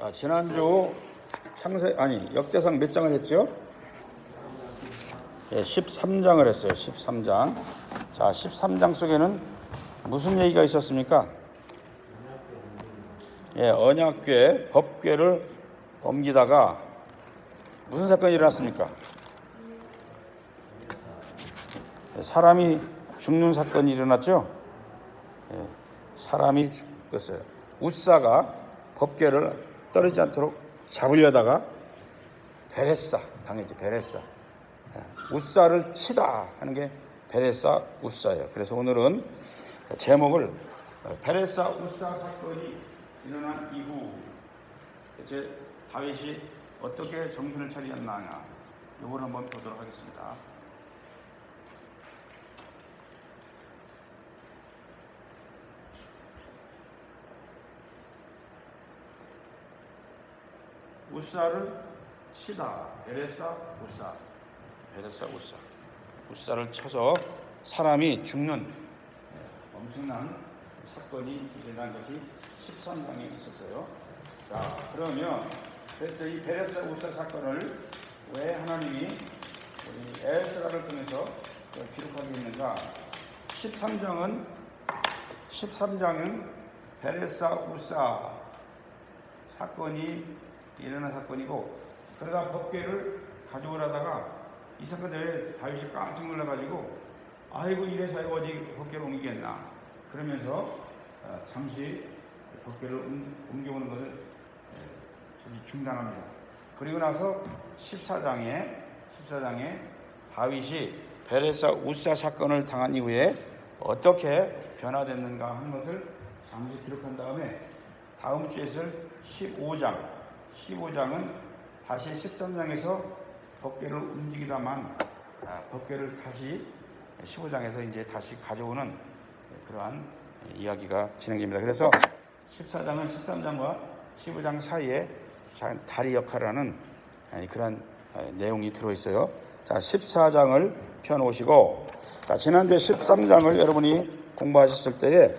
자, 지난주 역대상 몇 장을 했죠? 예, 13장을 했어요. 13장. 자, 13장 속에는 무슨 얘기가 있었습니까? 예, 언약궤, 법궤를 옮기다가 무슨 사건이 일어났습니까? 사람이 죽는 사건이 일어났죠? 예, 사람이 죽었어요. 웃사가 법궤를 떨어지지 않도록 잡으려다가 베레사 당했지. 베레사. 웃사를 치다 하는 게 베레사 웃사예요. 그래서 오늘은 제목을 베레사 웃사 사건이 일어난 이후 이제 다윗이 어떻게 정신을 차렸느냐, 이걸 한번 보도록 하겠습니다. 웃사를 치다. 베레사 웃사. 베레사 웃사. 웃사를 쳐서 사람이 죽는 엄청난 사건이 일어난 것이 13장에 있었어요. 자, 그러면 그래서 이 베레사 웃사 사건을 왜 하나님이 우리 에스라를 통해서 기록하고 있는가? 13장은 베레사 웃사 사건이 일어난 사건이고, 그러다 법궤를 가져오려다가 이 사건 때문에 다윗이 깜짝 놀라가지고 아이고 이래서 어디 법궤를 옮기겠나 그러면서 잠시 법궤를 옮겨오는 것을 중단합니다. 그리고 나서 14장에 다윗이 베레사 웃사 사건을 당한 이후에 어떻게 변화됐는가 하는 것을 잠시 기록한 다음에 다음 주에 있을 15장은 다시 13장에서 법궤를 움직이다만 법궤를 다시 15장에서 이제 다시 가져오는 그러한 이야기가 진행됩니다. 그래서 14장은 13장과 15장 사이에 다리 역할을 하는 그런 내용이 들어있어요. 자, 14장을 펴놓으시고, 자, 지난주에 13장을 여러분이 공부하셨을 때에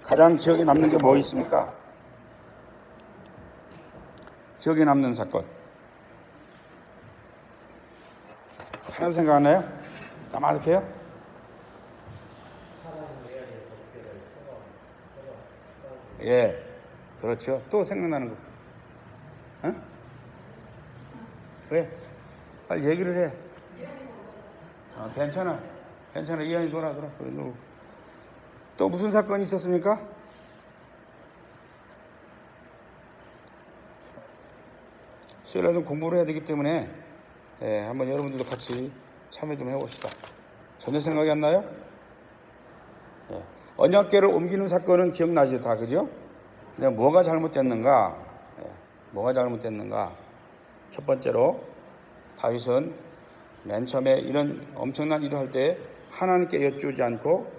가장 기억에 남는 게 뭐 있습니까? 기억에 남는 사건 하나도 생각 안 나요? 까마득해요? 예, 그렇죠. 또 생각나는 거. 어? 왜? 빨리 얘기를 해. 괜찮아. 이현이 돌아. 또 무슨 사건이 있었습니까? 수요일에는 공부를 해야 되기 때문에 한번 여러분들도 같이 참여 좀 해봅시다. 전혀 생각이 안 나요? 언약궤를 옮기는 사건은 기억나죠? 다, 그죠? 근데 뭐가 잘못됐는가? 첫 번째로 다윗은 맨 처음에 이런 엄청난 일을 할 때 하나님께 여쭈지 않고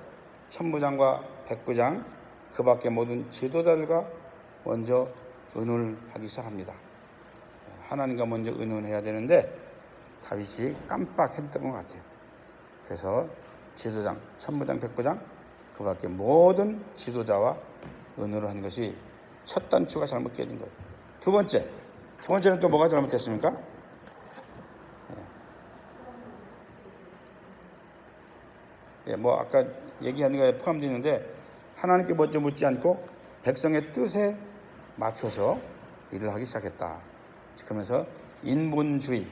천부장과 백부장 그 밖에 모든 지도자들과 먼저 의논을 하기 시작합니다. 하나님과 먼저 의논해야 되는데 다윗이 깜빡했던 것 같아요. 그래서 지도장, 천부장, 백부장 그 밖에 모든 지도자와 의논을 한 것이 첫 단추가 잘못 깨진 거예요. 두 번째는 또 뭐가 잘못됐습니까? 뭐 아까 얘기한 거에 포함되어 있는데 하나님께 먼저 묻지 않고 백성의 뜻에 맞춰서 일을 하기 시작했다. 그러면서 인본주의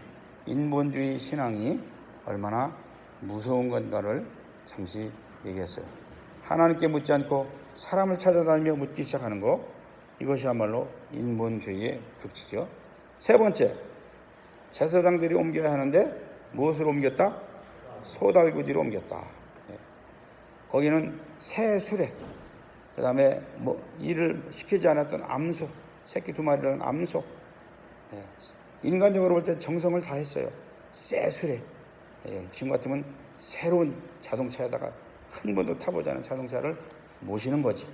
신앙이 얼마나 무서운 건가를 잠시 얘기했어요. 하나님께 묻지 않고 사람을 찾아다니며 묻기 시작하는 거, 이것이야말로 인본주의의 극치죠. 세 번째, 제사장들이 옮겨야 하는데 무엇으로 옮겼다? 소달구지로 옮겼다. 거기는 새 수레, 그 다음에 일을 시키지 않았던 암소, 새끼 2마리라는 암소, 인간적으로 볼 때 정성을 다했어요. 새 수레. 지금 같으면 새로운 자동차에다가 한 번도 타보지 않은 자동차를 모시는 거지.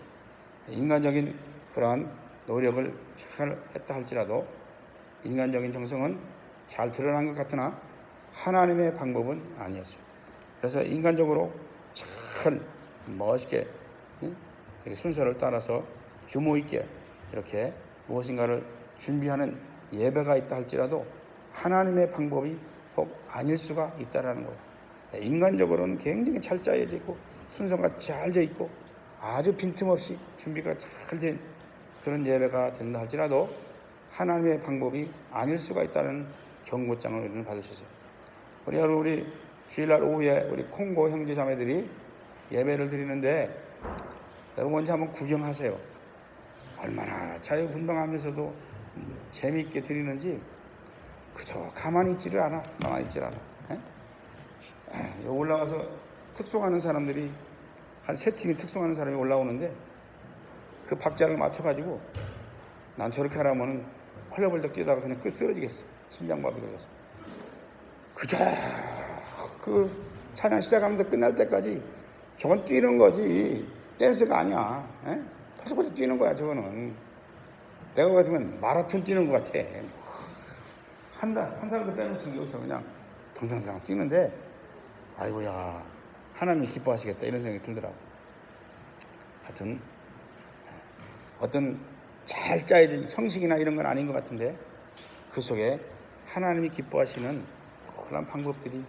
인간적인 그러한 노력을 잘 했다 할지라도 인간적인 정성은 잘 드러난 것 같으나 하나님의 방법은 아니었어요. 그래서 인간적으로 잘 멋있게 순서를 따라서 규모 있게 이렇게 무엇인가를 준비하는 예배가 있다 할지라도 하나님의 방법이 꼭 아닐 수가 있다라는 거예요. 인간적으로는 굉장히 잘 짜여져 있고 순서가 잘 되어 있고 아주 빈틈없이 준비가 잘 된 그런 예배가 된다 할지라도 하나님의 방법이 아닐 수가 있다는 경고장을 우리는 받을 수 있어요. 우리 주일날 오후에 우리 콩고 형제 자매들이 예배를 드리는데 여러분 먼저 한번 구경하세요. 얼마나 자유분방하면서도 재미있게 드리는지 그저 가만히 있지를 않아. 올라가서 특송하는 사람들이 한 세 팀이 특송하는 사람이 올라오는데 그 박자를 맞춰가지고 난 저렇게 하라면은 헐레벌떡 뛰다가 그냥 끝 쓰러지겠어. 심장마비 걸려서. 그저 그 찬양 시작하면서 끝날 때까지 저건 뛰는 거지 댄스가 아니야. 벌써부터 뛰는 거야. 저거는 내가 같으면 마라톤 뛰는 것 같아. 한 사람도 빼놓친 게 없어. 그냥 덩상덩상 뛰는데 아이고야 하나님이 기뻐하시겠다 이런 생각이 들더라고. 하여튼 어떤 잘 짜여진 형식이나 이런 건 아닌 것 같은데 그 속에 하나님이 기뻐하시는 그런 방법들이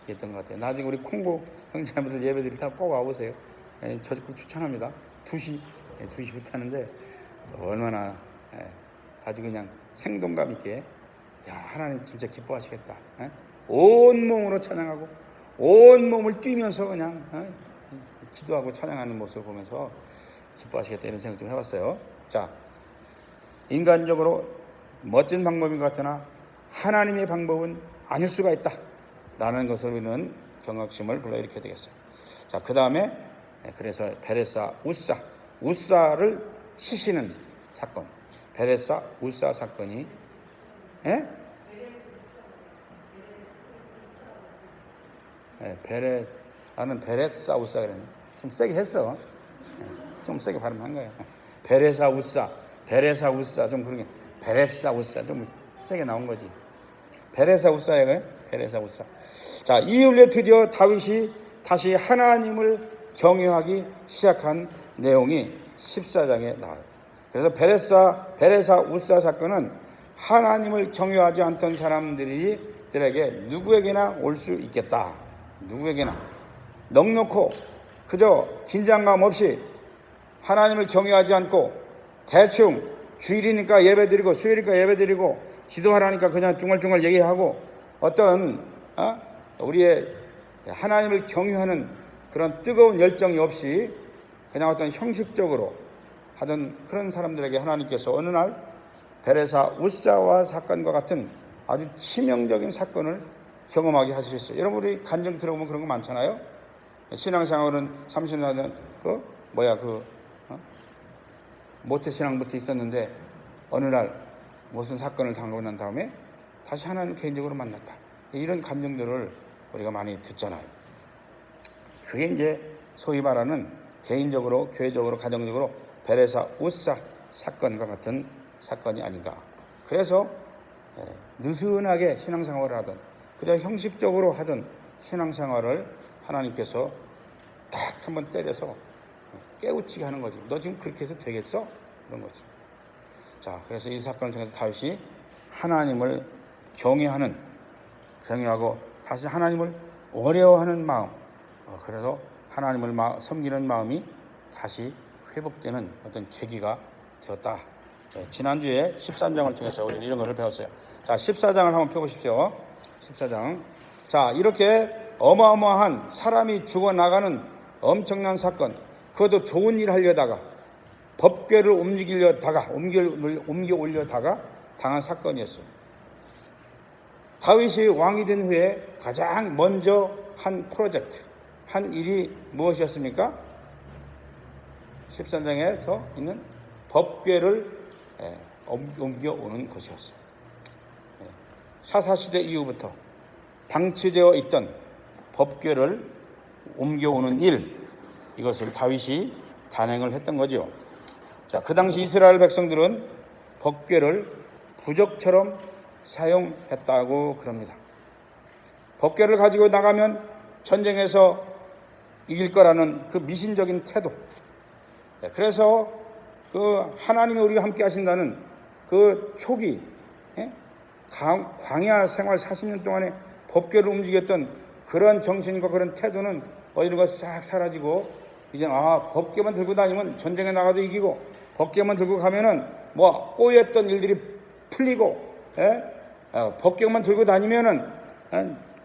있던 것 같아요. 나중에 우리 콩고 형제자매들 예배드릴 때 꼭 와보세요. 저 적극 추천합니다. 2시부터 하는데 얼마나 아주 그냥 생동감 있게 야 하나님 진짜 기뻐하시겠다. 온 몸으로 찬양하고 온 몸을 뛰면서 그냥 기도하고 찬양하는 모습을 보면서 기뻐하시겠다 이런 생각 좀 해봤어요. 자, 인간적으로 멋진 방법인 것 같으나 하나님의 방법은 아닐 수가 있다 라는 것을 우리는 경각심을 불러일으켜야 되겠어요. 자, 그 다음에 그래서 베레사 우사를 시시는 사건, 베레사 우사 사건이 나는 베레사 우사 그랬네. 좀 세게 했어. 좀 세게 발음한 거야. 베레사 우사 좀 그런 게 베레사 우사 좀 세게 나온 거지. 베레사 우사예요. 베레사 우사. 자, 이후에 드디어 다윗이 다시 하나님을 경외하기 시작한 내용이 14장에 나와요. 그래서 베레사 우사 사건은 하나님을 경외하지 않던 사람들에게 누구에게나 올 수 있겠다. 누구에게나 넉넉고 그저 긴장감 없이 하나님을 경외하지 않고 대충 주일이니까 예배드리고 수요일이니까 예배드리고 기도하라니까 그냥 중얼중얼 얘기하고 어떤 우리의 하나님을 경외하는 그런 뜨거운 열정이 없이 그냥 어떤 형식적으로 하던 그런 사람들에게 하나님께서 어느 날 베레사 우사와 사건과 같은 아주 치명적인 사건을 경험하게 하셨어요. 여러분 우리 간증 들어보면 그런 거 많잖아요. 신앙생활은 30년 모태신앙부터 있었는데 어느 날 무슨 사건을 당하고 난 다음에 다시 하나님 개인적으로 만났다. 이런 감정들을 우리가 많이 듣잖아요. 그게 이제 소위 말하는 개인적으로, 교회적으로, 가정적으로 베레사 우사 사건과 같은 사건이 아닌가. 그래서 느슨하게 신앙생활을 하던 그저 형식적으로 하던 신앙생활을 하나님께서 딱 한번 때려서 깨우치게 하는 거지. 너 지금 그렇게 해서 되겠어? 그런 거지. 자, 그래서 이 사건을 통해서 다윗이 하나님을 경외하고 다시 하나님을 어려워하는 마음, 그래도 하나님을 섬기는 마음이 다시 회복되는 어떤 계기가 되었다. 지난주에 13장을 통해서 우리는 이런 것을 배웠어요. 자, 14장을 한번 펴보십시오. 14장. 자, 이렇게 어마어마한 사람이 죽어나가는 엄청난 사건, 그것도 좋은 일 하려다가 법궤를 옮겨 올려다가 당한 사건이었어요. 다윗이 왕이 된 후에 가장 먼저 한 프로젝트, 한 일이 무엇이었습니까? 13장에서 있는 법궤를 옮겨오는 것이었어요. 사사시대 이후부터 방치되어 있던 법궤를 옮겨오는 일, 이것을 다윗이 단행을 했던 거죠. 자, 그 당시 이스라엘 백성들은 법궤를 부적처럼 사용했다고 그럽니다. 법궤를 가지고 나가면 전쟁에서 이길 거라는 그 미신적인 태도. 그래서 그 하나님이 우리와 함께 하신다는 그 초기 광야 생활 40년 동안에 법궤를 움직였던 그런 정신과 그런 태도는 어디론가 싹 사라지고 이제 법궤만 들고 다니면 전쟁에 나가도 이기고 법궤만 들고 가면은 뭐 꼬였던 일들이 풀리고 법궤만 들고 다니면은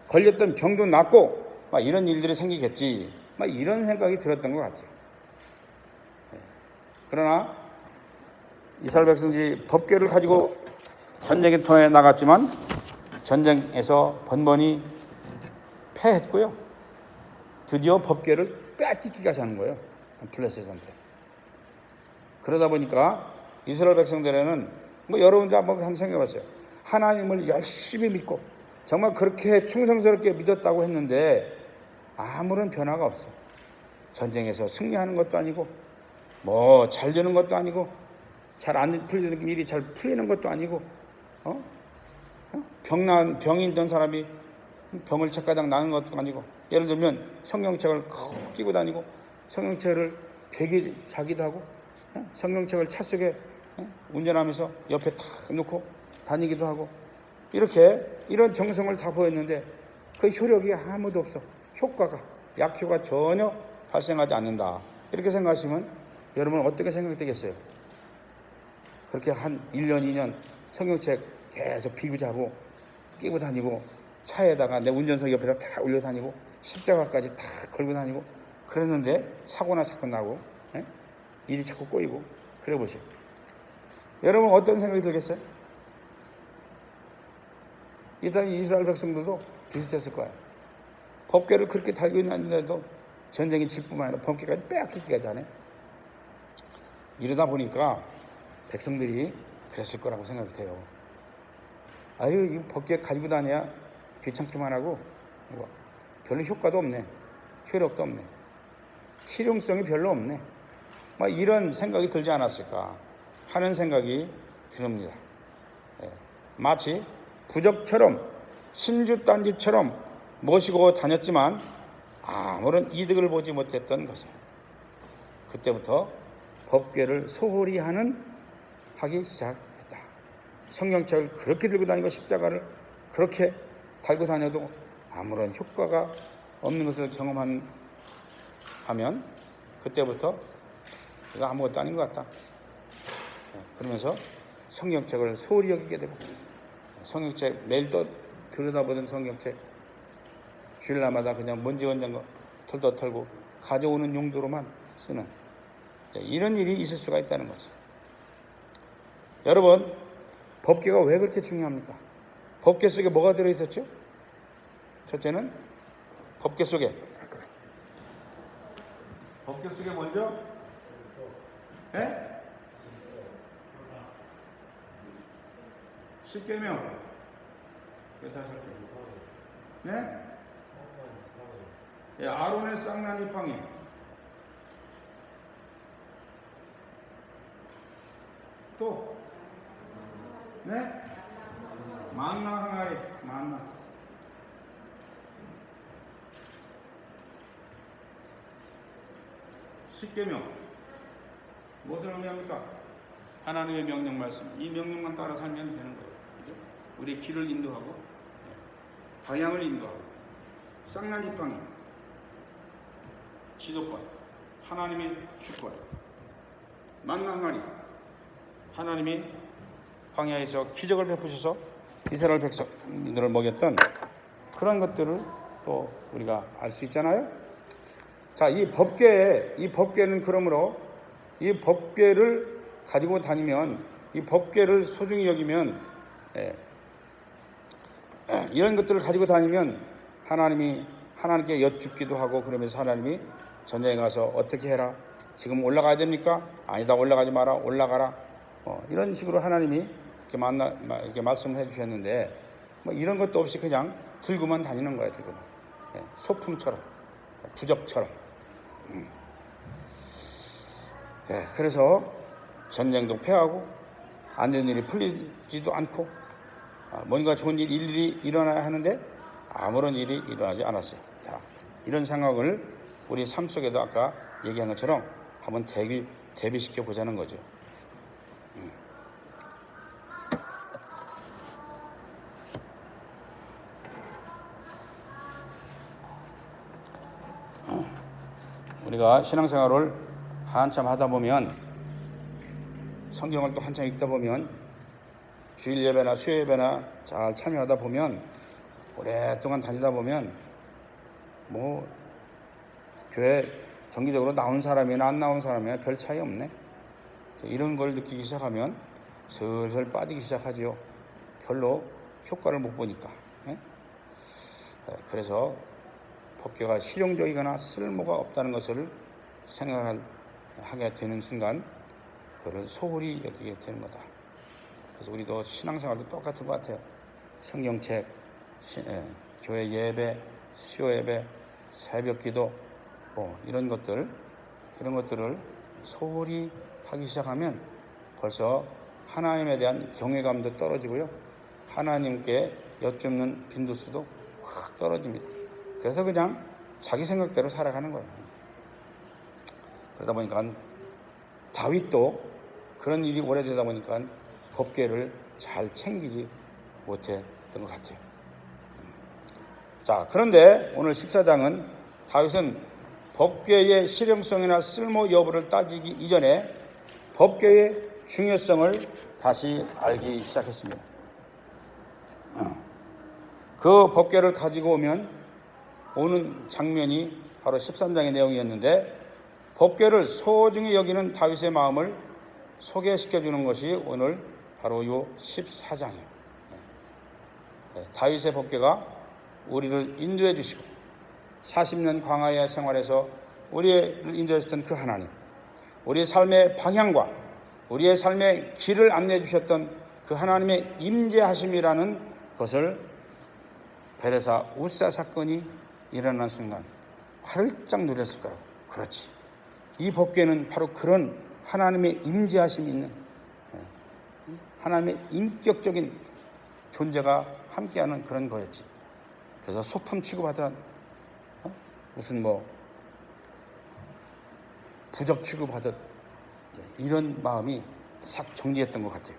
걸렸던 병도 낫고 막 이런 일들이 생기겠지 막 이런 생각이 들었던 것 같아요. 그러나 이스라엘 백성들이 법궤를 가지고 전쟁에 통해 나갔지만 전쟁에서 번번이 패했고요. 드디어 법궤를 빼앗기기까지 하는 거예요. 블레셋한테. 그러다 보니까 이스라엘 백성들에는 뭐 여러분도 한번 생각해봤어요. 하나님을 열심히 믿고 정말 그렇게 충성스럽게 믿었다고 했는데 아무런 변화가 없어. 전쟁에서 승리하는 것도 아니고 뭐 잘 되는 것도 아니고 잘 안 풀리는 일이 잘 풀리는 것도 아니고 병이 있던 사람이 병을 책가닥 나는 것도 아니고 예를 들면 성경책을 끼고 다니고 성경책을 베개 자기도 하고 성경책을 차 속에 운전하면서 옆에 탁 놓고 다니기도 하고 이런 정성을 다 보였는데 그 효력이 아무도 없어. 효과가 약효가 전혀 발생하지 않는다. 이렇게 생각하시면 여러분 어떻게 생각되겠어요? 그렇게 한 1년 2년 성경책 계속 비구자고 끼고 다니고 차에다가 내 운전석 옆에다 다 올려 다니고 십자가까지 다 걸고 다니고 그랬는데 사고나 자꾸 나고 일이 자꾸 꼬이고 그래 보세요. 여러분 어떤 생각이 들겠어요? 이단 이스라엘 백성들도 비슷했을 거예요. 법궤를 그렇게 달고 있는데도 전쟁이 질 뿐만 아니라 법궤까지 빼앗기기까지 하네. 이러다 보니까 백성들이 그랬을 거라고 생각이 돼요. 아유, 이 법궤 가지고 다녀야 귀찮기만 하고 별로 효과도 없네. 효력도 없네. 실용성이 별로 없네. 막 이런 생각이 들지 않았을까 하는 생각이 듭니다. 마치 부적처럼 신주단지처럼 모시고 다녔지만 아무런 이득을 보지 못했던 것을 그때부터 법궤를 소홀히 하기 시작했다. 성경책을 그렇게 들고 다니고 십자가를 그렇게 달고 다녀도 아무런 효과가 없는 것을 경험하면 그때부터 이거 아무것도 아닌 것 같다. 그러면서 성경책을 소홀히 여기게 되고 성경책 매일 또 들여다보던 성경책 주일날마다 그냥 먼지 원장 털도 털고 가져오는 용도로만 쓰는 이런 일이 있을 수가 있다는 거죠. 여러분 법궤가 왜 그렇게 중요합니까? 법궤 속에 뭐가 들어있었죠? 첫째는 법궤 속에 먼저 십계명 아론의 쌍난 지팡이 또 만나 항아리 만나 십계명 무엇을 의미합니까? 하나님의 명령 말씀 이 명령만 따라 살면 되는 거예요. 우리의 길을 인도하고 방향을 인도하고 쌍난 지팡이 지도권 하나님의 주권 만나 항아리 하나님이 광야에서 기적을 베푸셔서 이스라엘 백성들을 먹였던 그런 것들을 또 우리가 알 수 있잖아요. 자, 이 법궤는 그러므로 이 법궤를 가지고 다니면 이 법궤를 소중히 여기면 이런 것들을 가지고 다니면 하나님께 여쭙기도 하고 그러면서 하나님이 전쟁에 가서 어떻게 해라 지금 올라가야 됩니까? 아니다 올라가지 마라 올라가라 이런 식으로 하나님이 이렇게 말씀을 해주셨는데 뭐 이런 것도 없이 그냥 들고만 다니는 거예요. 들고만 소품처럼 부적처럼 그래서 전쟁도 패하고 안 되는 일이 풀리지도 않고 뭔가 좋은 일이 일어나야 하는데 아무런 일이 일어나지 않았어요. 자, 이런 상황을 우리 삶 속에도 아까 얘기한 것처럼 한번 대비시켜 보자는 거죠. 우리가 신앙생활을 한참 하다 보면, 성경을 또 한참 읽다 보면, 주일 예배나 수요 예배나 잘 참여하다 보면, 오랫동안 다니다 보면 뭐 교회 정기적으로 나온 사람이나 안 나온 사람이나 별 차이 없네. 이런 걸 느끼기 시작하면 슬슬 빠지기 시작하지요. 별로 효과를 못 보니까. 그래서 법궤가 실용적이거나 쓸모가 없다는 것을 생각하게 되는 순간 그걸 소홀히 여기게 되는 거다. 그래서 우리도 신앙생활도 똑같은 것 같아요. 성경책, 교회 예배, 수요 예배, 새벽기도 이런 것들을 소홀히 하기 시작하면 벌써 하나님에 대한 경외감도 떨어지고요, 하나님께 여쭙는 빈도수도 확 떨어집니다. 그래서 그냥 자기 생각대로 살아가는 거예요. 그러다 보니까 다윗도 그런 일이 오래되다 보니까 법궤를 잘 챙기지 못했던 것 같아요. 자, 그런데 오늘 14장은 다윗은 법궤의 실용성이나 쓸모 여부를 따지기 이전에 법궤의 중요성을 다시 알기 시작했습니다. 그 법궤를 가지고 오는 장면이 바로 13장의 내용이었는데, 법궤를 소중히 여기는 다윗의 마음을 소개시켜주는 것이 오늘 바로 이 14장이에요. 다윗의 법궤가 우리를 인도해 주시고 40년 광야의 생활에서 우리를 인도해 주셨던 그 하나님, 우리의 삶의 방향과 우리의 삶의 길을 안내해 주셨던 그 하나님의 임재하심이라는 것을 베레사 우사 사건이 일어난 순간 활짝 누렸을 거라고. 그렇지, 이 법궤는 바로 그런 하나님의 임재하심이 있는, 하나님의 인격적인 존재가 함께하는 그런 거였지. 그래서 소품 취급하더라, 무슨 부적 취급하듯 이런 마음이 싹 정리했던 것 같아요.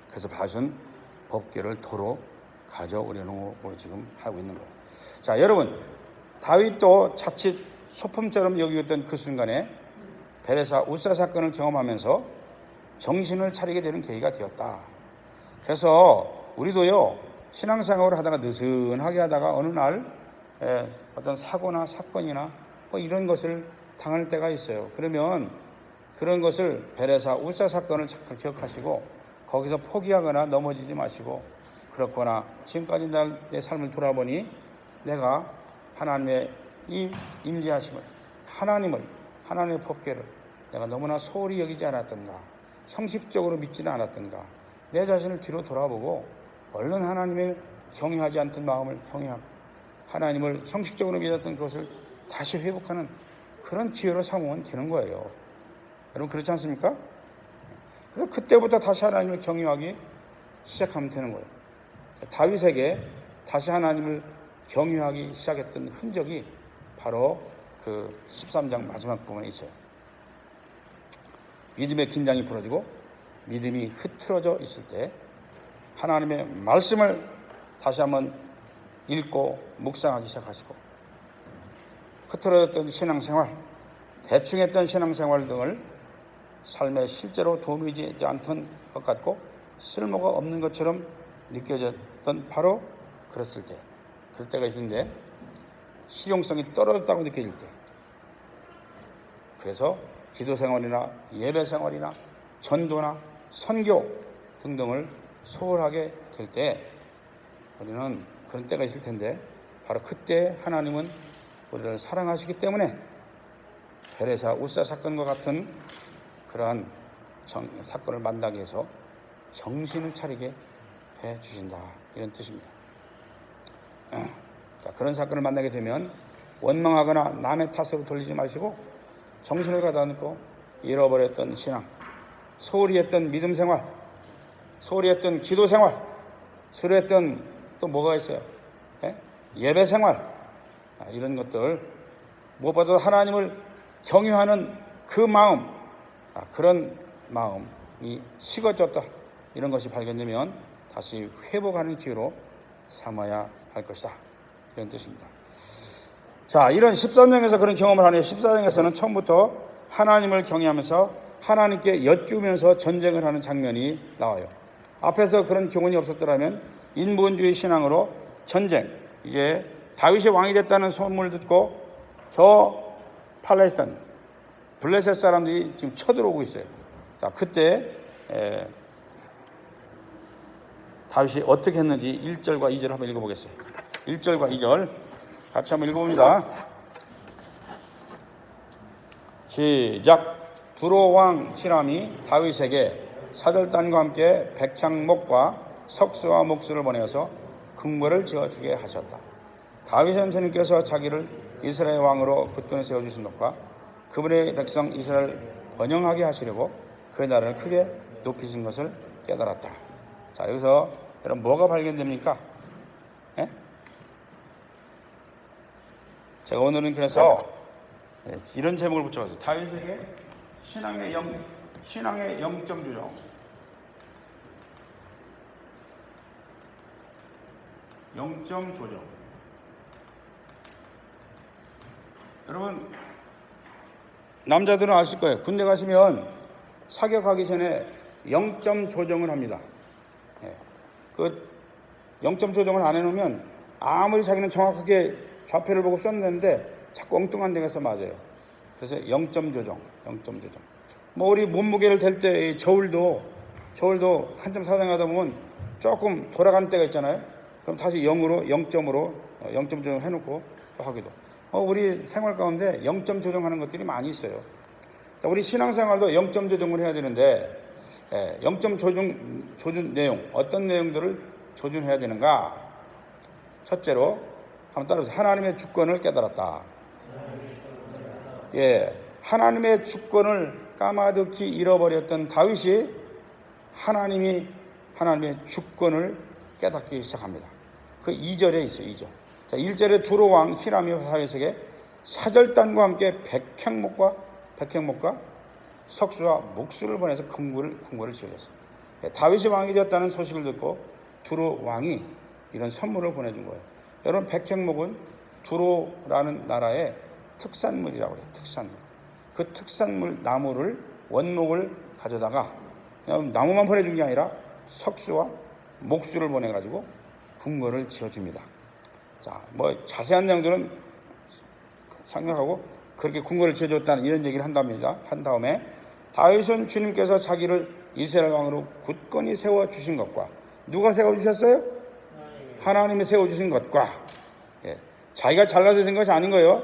그래서 다윗은 법궤를 도로 가져오려고 지금 하고 있는 거예요. 자, 여러분, 다윗도 자칫 소품처럼 여기었던 그 순간에 베레사 우사 사건을 경험하면서 정신을 차리게 되는 계기가 되었다. 그래서 우리도요, 신앙생활을 하다가 느슨하게 하다가 어느 날 어떤 사고나 사건이나 이런 것을 당할 때가 있어요. 그러면 그런 것을 베레사 우사 사건을 잘 기억하시고 거기서 포기하거나 넘어지지 마시고, 그렇거나 지금까지 내 삶을 돌아보니 내가 하나님의 이 임재하심을, 하나님의 법궤를 내가 너무나 소홀히 여기지 않았던가, 형식적으로 믿지는 않았던가, 내 자신을 뒤로 돌아보고 얼른 하나님을 경외하지 않던 마음을 경외하고 하나님을 형식적으로 믿었던 것을 다시 회복하는 그런 기회로 삼으면 되는 거예요. 여러분, 그렇지 않습니까? 그래서 그때부터 다시 하나님을 경외하기 시작하면 되는 거예요. 다윗에게 다시 하나님을 경외하기 시작했던 흔적이 바로 그 13장 마지막 부분에 있어요. 믿음의 긴장이 풀어지고 믿음이 흐트러져 있을 때 하나님의 말씀을 다시 한번 읽고 묵상하기 시작하시고, 흐트러졌던 신앙생활, 대충 했던 신앙생활 등을 삶에 실제로 도움이 되지 않던 것 같고 쓸모가 없는 것처럼 느껴졌던 바로 그랬을 때, 그럴 때가 있는데 실용성이 떨어졌다고 느껴질 때, 그래서 기도생활이나 예배생활이나 전도나 선교 등등을 소홀하게 될 때 우리는 그런 때가 있을 텐데, 바로 그때 하나님은 우리를 사랑하시기 때문에 베레사 우사 사건과 같은 그러한 사건을 만나게 해서 정신을 차리게 해주신다, 이런 뜻입니다. 자, 그런 사건을 만나게 되면 원망하거나 남의 탓으로 돌리지 마시고 정신을 가다듬고 잃어버렸던 신앙, 소홀히 했던 믿음 생활, 소홀히 했던 기도 생활, 소홀히 했던 또 뭐가 있어요? 예배 생활, 이런 것들, 무엇보다도 하나님을 경외하는 그 마음, 그런 마음이 식어졌다, 이런 것이 발견되면 다시 회복하는 기회로 삼아야 할 것이다, 이런 뜻입니다. 자, 이런 13장에서 그런 경험을 하네요. 14장에서는 처음부터 하나님을 경외하면서 하나님께 여쭈면서 전쟁을 하는 장면이 나와요. 앞에서 그런 교훈이 없었더라면 인본주의 신앙으로 전쟁, 이제 다윗이 왕이 됐다는 소문을 듣고 저 팔레스타인, 블레셋 사람들이 지금 쳐들어오고 있어요. 자, 그때 다윗이 어떻게 했는지 1절과 2절 한번 읽어보겠어요. 1절과 2절 같이 한번 읽어봅니다. 시작. 두로 왕 히람이 다윗에게 사절단과 함께 백향목과 석수와 목수를 보내어서 궁궐을 지어주게 하셨다. 다윗은 주님께서 자기를 이스라엘 왕으로 굳건히 세워주신 것과 그분의 백성 이스라엘을 번영하게 하시려고 그의 나라를 크게 높이신 것을 깨달았다. 자, 여기서 여러분 뭐가 발견됩니까? 예? 제가 오늘은 그래서 이런 제목을 붙여봤어요. 다윗에게 신앙의 영점 조정. 영점 조정. 여러분 남자들은 아실 거예요. 군대 가시면 사격하기 전에 영점 조정을 합니다. 그 영점 조정을 안 해놓으면 아무리 자기는 정확하게 좌표를 보고 쐈는데 자꾸 엉뚱한 데 가서 맞아요. 그래서 영점 조정. 뭐 우리 몸무게를 댈 때 저울도 한참 사정하다 보면 조금 돌아가는 때가 있잖아요. 그럼 다시 0점으로 0점 조정 해놓고 또 하기도. 우리 생활 가운데 0점 조정하는 것들이 많이 있어요. 자, 우리 신앙생활도 0점 조정을 해야 되는데 0점 조준 내용, 어떤 내용들을 조준해야 되는가? 첫째로 한번 따라서 하나님의 주권을 깨달았다. 하나님의 주권을 까마득히 잃어버렸던 다윗이 하나님의 주권을 깨닫기 시작합니다. 그 2절에 있어요. 2절. 자, 1절에 두로 왕 히람이 다윗에게 사절단과 함께 백향목과 석수와 목수를 보내서 궁궐을 지어줬어요. 다윗이 왕이 되었다는 소식을 듣고 두로 왕이 이런 선물을 보내준 거예요. 여러분, 백향목은 두로라는 나라의 특산물이라고 해요. 특산물. 그 특산물 나무를 원목을 가져다가 그냥 나무만 보내준 게 아니라 석수와 목수를 보내가지고 궁궐을 지어줍니다. 자, 뭐 자세한 내용들은 생각하고 그렇게 궁궐을 지어줬다는 이런 얘기를 한 다음에 다윗은 주님께서 자기를 이스라엘 왕으로 굳건히 세워주신 것과 누가 세워주셨어요? 하나님이 세워주신 것과 자기가 잘나서 된 것이 아닌 거예요.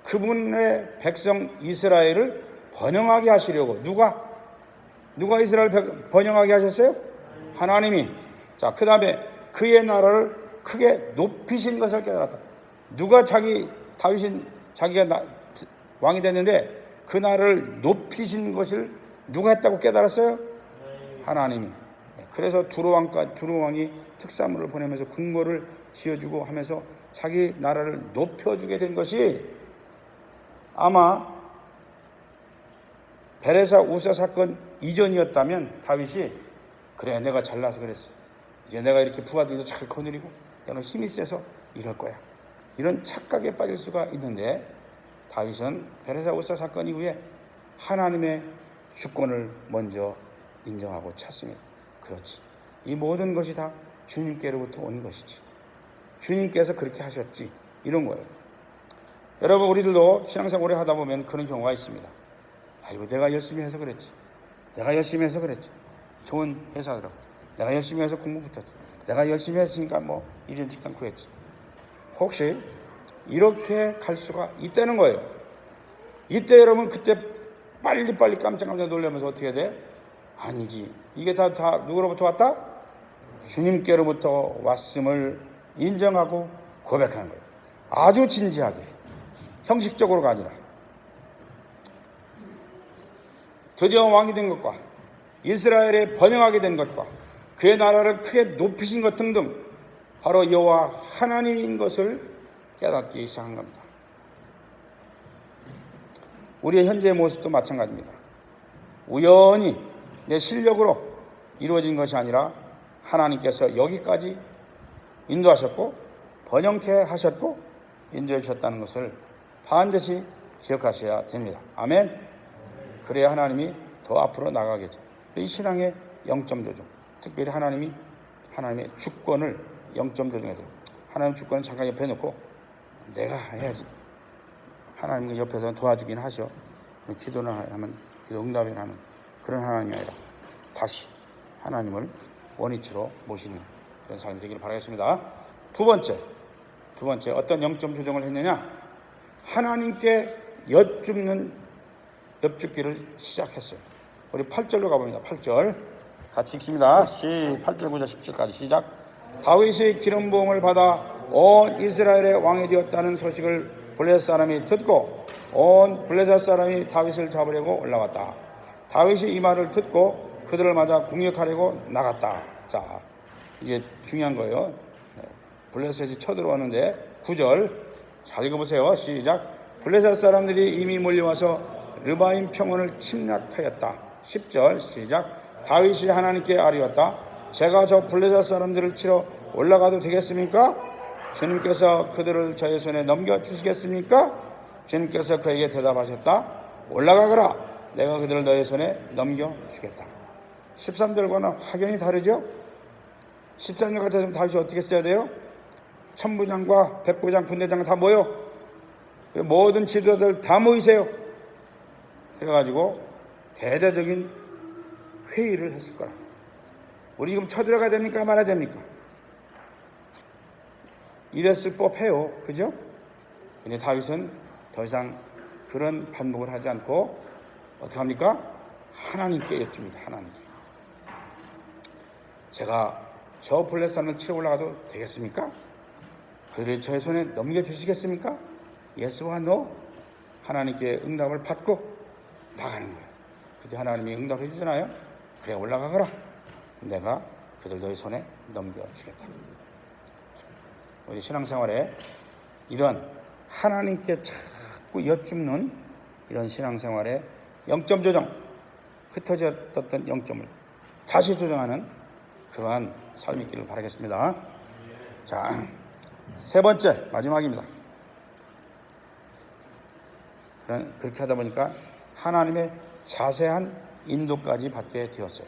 그분의 백성 이스라엘을 번영하게 하시려고 누가 이스라엘 번영하게 하셨어요? 하나님이. 자, 그 다음에 그의 나라를 크게 높이신 것을 깨달았다. 누가 다윗이 자기가 왕이 됐는데 그 나라를 높이신 것을 누가 했다고 깨달았어요? 하나님이. 그래서 두로 왕이 특사물을 보내면서 궁궐을 지어주고 하면서 자기 나라를 높여주게 된 것이 아마 베레사 우사 사건 이전이었다면 다윗이 그래, 내가 잘나서 그랬어. 이제 내가 이렇게 부하들도 잘 거느리고 내가 힘이 세서 이럴 거야. 이런 착각에 빠질 수가 있는데 다윗은 베레사 우사 사건 이후에 하나님의 주권을 먼저 인정하고 찾습니다. 그렇지. 이 모든 것이 다 주님께로부터 온 것이지. 주님께서 그렇게 하셨지. 이런 거예요. 여러분, 우리들도 신앙생활 오래 하다 보면 그런 경우가 있습니다. 아이고, 내가 열심히 해서 그랬지. 좋은 회사 들어. 내가 열심히 해서 공부 붙었지. 내가 열심히 했으니까 뭐 이런 직장 구했지. 혹시 이렇게 갈 수가 있다는 거예요. 이때 여러분 그때 빨리 깜짝 놀라면서 어떻게 돼? 아니지. 이게 다 누구로부터 왔다? 주님께로부터 왔음을 인정하고 고백하는 거예요. 아주 진지하게. 형식적으로가 아니라. 드디어 왕이 된 것과 이스라엘에 번영하게 된 것과 그의 나라를 크게 높이신 것 등등 바로 여호와 하나님인 것을 깨닫기 시작한 겁니다. 우리의 현재의 모습도 마찬가지입니다. 우연히 내 실력으로 이루어진 것이 아니라 하나님께서 여기까지 인도하셨고 번영케 하셨고 인도해 주셨다는 것을 반드시 기억하셔야 됩니다. 아멘. 그래야 하나님이 더 앞으로 나가겠죠. 이 신앙의 0점 조정, 특별히 하나님의 주권을 0점 조정해야 돼요. 하나님 주권은 잠깐 옆에 놓고 내가 해야지. 하나님 옆에서 도와주긴 하셔. 기도를 하면 기도 응답을 하는 그런 하나님이 아니라 다시 하나님을 원위치로 모시는 그런 삶이 되기를 바라겠습니다. 두 번째 어떤 0점 조정을 했느냐? 하나님께 여쭙기를 시작했어요. 우리 8절로 가봅니다. 8절 같이 읽습니다. 8절 9절 10절까지 시작. 다윗이 기름 부음을 받아 온 이스라엘의 왕이 되었다는 소식을 블레셋 사람이 듣고 온 블레셋 사람이 다윗을 잡으려고 올라왔다. 다윗이 이 말을 듣고 그들을 맞아 공격하려고 나갔다. 자, 이제 중요한 거예요. 블레셋이 쳐들어왔는데 9절 잘 읽어보세요. 시작. 블레셋 사람들이 이미 몰려와서 르바임 평원을 침략하였다. 10절 시작. 다윗이 하나님께 아뢰었다. 제가 저 블레셋 사람들을 치러 올라가도 되겠습니까? 주님께서 그들을 저의 손에 넘겨주시겠습니까? 주님께서 그에게 대답하셨다. 올라가거라. 내가 그들을 너의 손에 넘겨주겠다. 13절과는 확연히 다르죠? 13절 같았으면 다윗이 어떻게 써야 돼요? 천부장과 백부장, 군대장 다 모여. 모든 지도자들 다 모이세요. 그래가지고 대대적인 회의를 했을 거라. 우리 지금 쳐들어가야 됩니까? 말아야 됩니까? 이랬을 법해요. 그죠? 근데 다윗은 더 이상 그런 반복을 하지 않고 어떻게 합니까? 하나님께 여쭙니다. 하나님께. 제가 저 블레셋 사람을 치러 올라가도 되겠습니까? 그들을 저의 손에 넘겨주시겠습니까? 예수와 노. 하나님께 응답을 받고 나가는 거예요. 그때 하나님이 응답해 주잖아요. 그래 올라가거라. 내가 그들 너의 손에 넘겨주겠다. 우리 신앙생활에 이런 하나님께 자꾸 여쭙는 이런 신앙생활에 0점 조정, 흩어졌던 0점을 다시 조정하는 그러한 삶이 있기를 바라겠습니다. 자, 세 번째 마지막입니다. 그렇게 하다 보니까 하나님의 자세한 인도까지 받게 되었어요.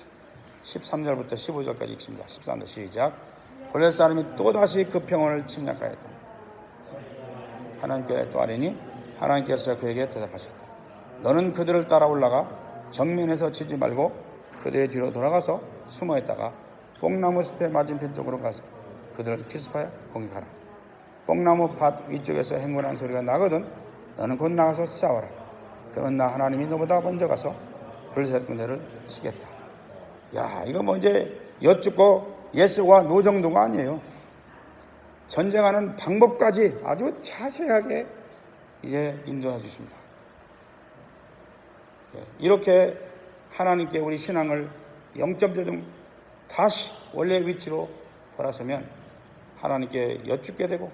13절부터 15절까지 읽습니다. 13절 시작. 블레셋 사람이 또다시 그 평원을 침략하였다. 하나님께 또 아뢰니 하나님께서 그에게 대답하셨다. 너는 그들을 따라 올라가 정면에서 치지 말고 그들의 뒤로 돌아가서 숨어있다가 뽕나무 숲의 맞은편 쪽으로 가서 그들을 기습하여 공격하라. 뽕나무 밭 위쪽에서 행군한 소리가 나거든 너는 곧 나가서 싸워라. 그러면 나 하나님이 너보다 먼저 가서 블레셋 군대를 치겠다. 야, 이거 뭐 이제 여쭙고 예스와 노 정도가 아니에요. 전쟁하는 방법까지 아주 자세하게 이제 인도해 주십니다. 이렇게 하나님께 우리 신앙을 0점 조정 다시 원래의 위치로 돌아서면 하나님께 여쭙게 되고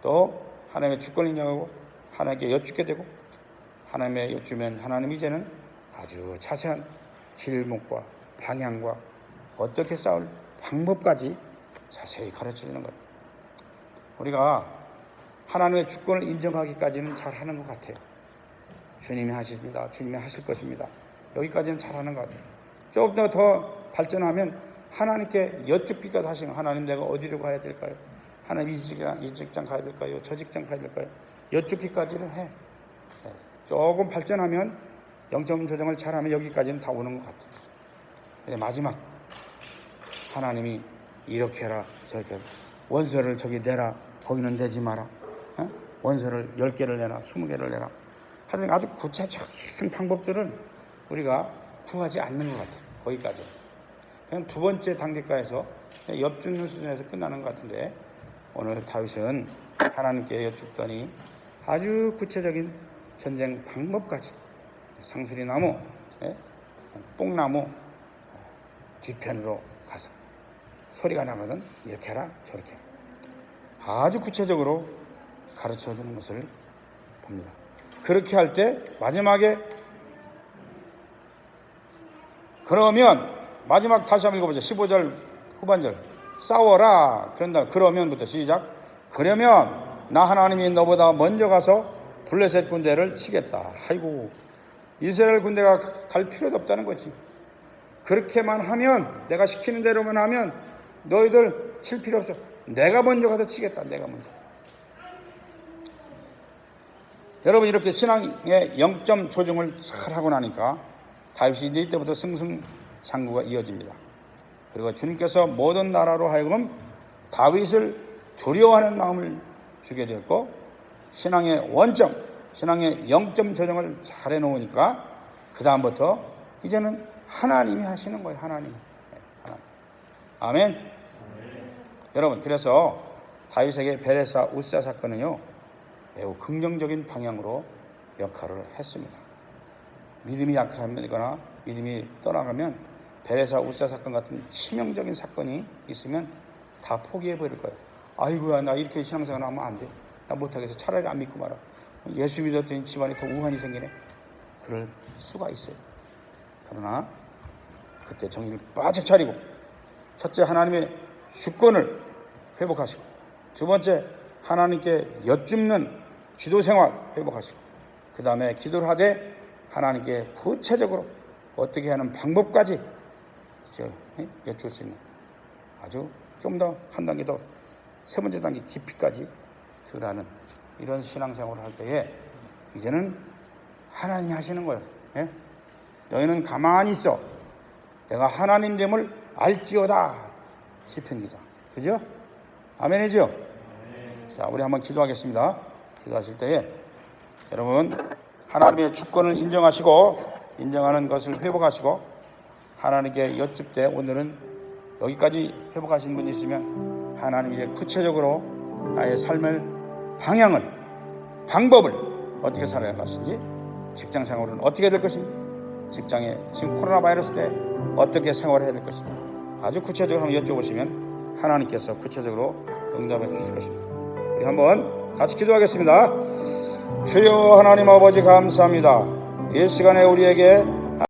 또 하나님의 주권을 인정하고 하나님께 여쭙게 되고 하나님의 여쭈면 하나님 이제는 아주 자세한 길목과 방향과 어떻게 싸울 방법까지 자세히 가르쳐주는 거예요. 우리가 하나님의 주권을 인정하기까지는 잘하는 것 같아요. 주님이 하십니다. 주님이 하실 것입니다. 여기까지는 잘하는 것 같아요. 조금 더 발전하면 하나님께 여쭙기까지 하시면 하나님 내가 어디로 가야 될까요? 하나님 이 직장 가야 될까요? 저 직장 가야 될까요? 여쭙기까지는 해. 조금 발전하면 0점 조정을 잘하면 여기까지는 다 오는 것 같아요. 근데 마지막 하나님이 이렇게 해라 저렇게 해라. 원서를 저기 내라 거기는 내지 마라. 원서를 10개를 내라 20개를 내라. 하여튼 아주 구체적인 방법들은 우리가 구하지 않는 것 같아요. 거기까지. 그냥 두 번째 단계까지에서 엽죽는 수준에서 끝나는 것 같은데 오늘 다윗은 하나님께 여쭙더니 아주 구체적인 전쟁 방법까지 상수리나무, 뽕나무 뒤편으로 가서 소리가 나거든 이렇게 해라 저렇게 해라. 아주 구체적으로 가르쳐주는 것을 봅니다. 그렇게 할 때 마지막에 그러면 마지막 다시 한번 읽어보죠. 15절 후반절 싸워라 그런다. 그러면부터 시작. 그러면 나 하나님이 너보다 먼저 가서 블레셋 군대를 치겠다. 아이고, 이스라엘 군대가 갈 필요도 없다는 거지. 그렇게만 하면, 내가 시키는 대로만 하면 너희들 칠 필요 없어. 내가 먼저 가서 치겠다. 내가 먼저. 여러분, 이렇게 신앙의 영점 조정을 잘 하고 나니까 다윗이 이때부터 승승장구가 이어집니다. 그리고 주님께서 모든 나라로 하여금 다윗을 두려워하는 마음을 주게 되었고, 신앙의 원점, 신앙의 영점 조정을 잘 해놓으니까 그 다음부터 이제는 하나님이 하시는 거예요. 하나님. 아멘. 여러분, 그래서 다윗에게 베레사 우사 사건은요, 매우 긍정적인 방향으로 역할을 했습니다. 믿음이 약하거나 믿음이 떠나가면 베레사 우사 사건 같은 치명적인 사건이 있으면 다 포기해버릴 거예요. 아이고야, 나 이렇게 신앙생활 하면 안 돼. 나 못하겠어. 차라리 안 믿고 말아. 예수 믿었더니 집안에 더 우환이 생기네. 그럴 수가 있어요. 그러나 그때 정신을 바짝 차리고, 첫째, 하나님의 주권을 회복하시고, 두 번째, 하나님께 여쭙는 기도생활 회복하시고, 그 다음에 기도를 하되 하나님께 구체적으로 어떻게 하는 방법까지 여쭐 수 있는, 아주 좀 더 한 단계 더, 세 번째 단계 깊이까지 들어가는 이런 신앙생활을 할 때에 이제는 하나님이 하시는 거예요. 예? 너희는 가만히 있어. 내가 하나님됨을 알지어다. 시편 기자. 그죠? 아멘이죠? 자, 우리 한번 기도하겠습니다. 기도하실 때에 여러분, 하나님의 주권을 인정하시고, 인정하는 것을 회복하시고, 하나님께 여쭙되, 오늘은 여기까지 회복하신 분이 있으면 하나님께 구체적으로 나의 삶의 방향을, 방법을 어떻게 살아야 할 것인지, 직장 생활은 어떻게 될 것인지, 직장에 지금 코로나 바이러스 때 어떻게 생활해야 될 것인지 아주 구체적으로 한번 여쭤보시면 하나님께서 구체적으로 응답해 주실 것입니다. 우리 한번 같이 기도하겠습니다. 주여 하나님 아버지, 감사합니다. 이 시간에 우리에게